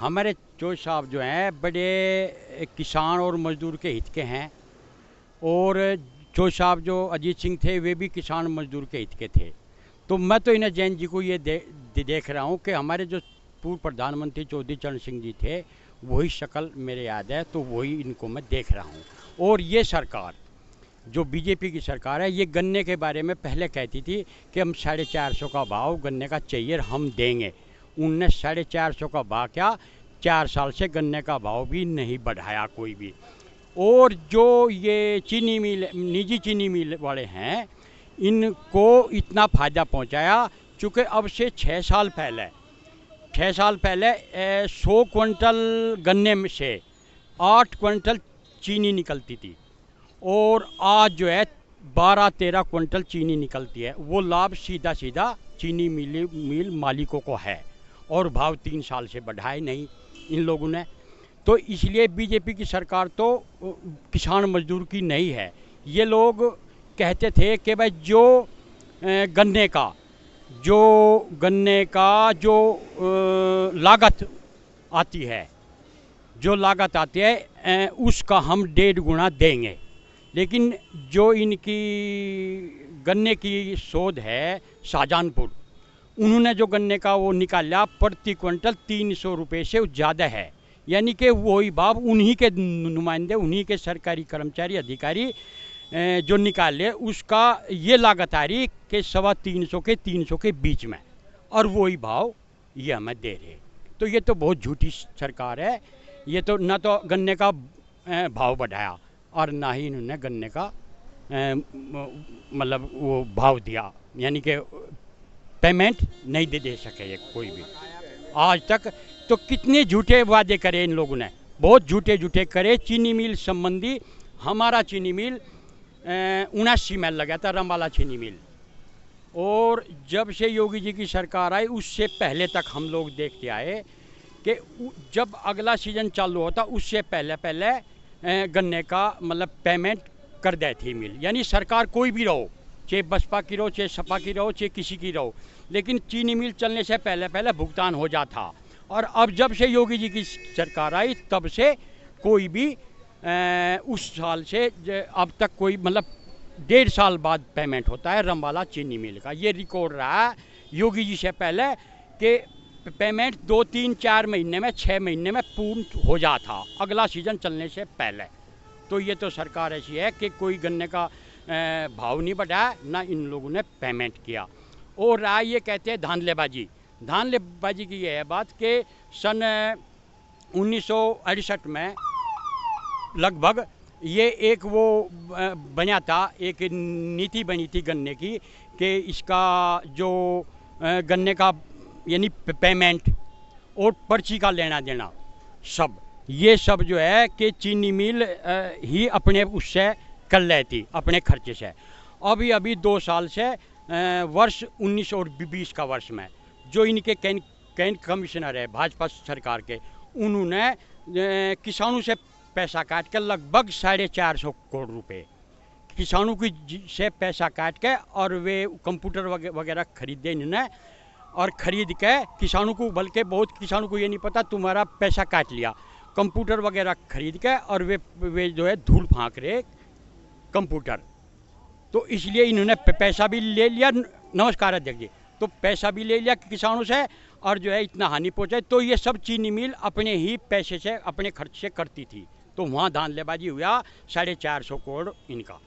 हमारे चोर साहब जो हैं बड़े किसान और मजदूर के हित के हैं। और चोर साहब जो अजीत सिंह थे वे भी किसान मजदूर के हित के थे। तो मैं तो इन्हें जैन जी को ये देख रहा हूँ कि हमारे जो पूर्व प्रधानमंत्री चौधरी चरण सिंह जी थे वही शक्ल मेरे याद है, तो वही इनको मैं देख रहा हूँ। और ये सरकार जो बीजेपी की सरकार है, ये गन्ने के बारे में पहले कहती थी कि हम 450 का भाव गन्ने का चाहिए, हम देंगे। उनने 450 का भाव क्या 4 साल से गन्ने का भाव भी नहीं बढ़ाया कोई भी। और जो ये चीनी मिल, निजी चीनी मिल वाले हैं, इनको इतना फ़ायदा पहुंचाया चूँकि अब से 6 साल पहले 100 क्विंटल गन्ने में से 8 क्विंटल चीनी निकलती थी और आज जो है 12-13 क्विंटल चीनी निकलती है। वो लाभ सीधा चीनी मिल मालिकों को है और भाव 3 साल से बढ़ाए नहीं इन लोगों ने। तो इसलिए बीजेपी की सरकार तो किसान मजदूर की नहीं है। ये लोग कहते थे कि भाई जो गन्ने का जो लागत आती है उसका हम 1.5 गुना देंगे। लेकिन जो इनकी गन्ने की शोध है शाहजहानपुर, उन्होंने जो गन्ने का वो निकाला प्रति क्विंटल 300 रुपये से ज़्यादा है। यानी कि वही भाव उन्हीं के नुमाइंदे, उन्हीं के सरकारी कर्मचारी अधिकारी जो निकाले, उसका ये लागत आ रही कि 350 के बीच में, और वही भाव ये हमें दे रहे। तो ये तो बहुत झूठी सरकार है। ये तो ना तो गन्ने का भाव बढ़ाया और ना ही इन्होंने गन्ने का मतलब वो भाव दिया, यानी कि पेमेंट नहीं दे सके ये कोई भी आज तक। तो कितने झूठे वादे करे इन लोगों ने, बहुत झूठे करे। चीनी मिल संबंधी हमारा चीनी मिल 79 में लगा था, रंबाला चीनी मिल। और जब से योगी जी की सरकार आई उससे पहले तक हम लोग देखते आए कि जब अगला सीजन चालू होता उससे पहले गन्ने का मतलब पेमेंट कर देती थी मिल। यानी सरकार कोई भी रहो, चाहे बसपा की रहो, चाहे सपा की रहो, चाहे किसी की रहो, लेकिन चीनी मिल चलने से पहले भुगतान हो जाता। और अब जब से योगी जी की सरकार आई तब से कोई भी उस साल से अब तक कोई मतलब 1.5 साल बाद पेमेंट होता है रंबाला चीनी मिल का। ये रिकॉर्ड रहा है योगी जी से पहले कि पेमेंट 2-3-4 महीने में 6 महीने में पूर्ण हो जाता अगला सीजन चलने से पहले। तो ये तो सरकार ऐसी है कि कोई गन्ने का भाव नहीं बढ़ाया, ना इन लोगों ने पेमेंट किया। और रहा ये कहते हैं धांधलेबाजी की ये है बात कि सन 1968 में लगभग ये एक वो बना था, एक नीति बनी थी गन्ने की कि इसका जो गन्ने का यानी पेमेंट और पर्ची का लेना देना ये सब जो है कि चीनी मिल ही अपने उससे कर लेती अपने खर्चे से। अभी 2 साल से वर्ष 19 और 20 का वर्ष में जो इनके कैंट कमिश्नर है भाजपा सरकार के, उन्होंने किसानों से पैसा काट के लगभग 450 करोड़ रुपए किसानों की से पैसा काट के, और वे कंप्यूटर वगैरह खरीदे इन्होंने, और ख़रीद के किसानों को, बल्कि बहुत किसानों को ये नहीं पता तुम्हारा पैसा काट लिया, कंप्यूटर वगैरह खरीद के, और वे जो है धूल फाँक रहे कंप्यूटर। तो इसलिए इन्होंने पैसा भी ले लिया, नमस्कार अध्यक्ष जी, तो पैसा भी ले लिया किसानों से और जो है इतना हानि पहुँचाई। तो ये सब चीनी मिल अपने ही पैसे से अपने खर्च से करती थी। तो वहाँ धांधलेबाजी हुआ 450 करोड़ इनका।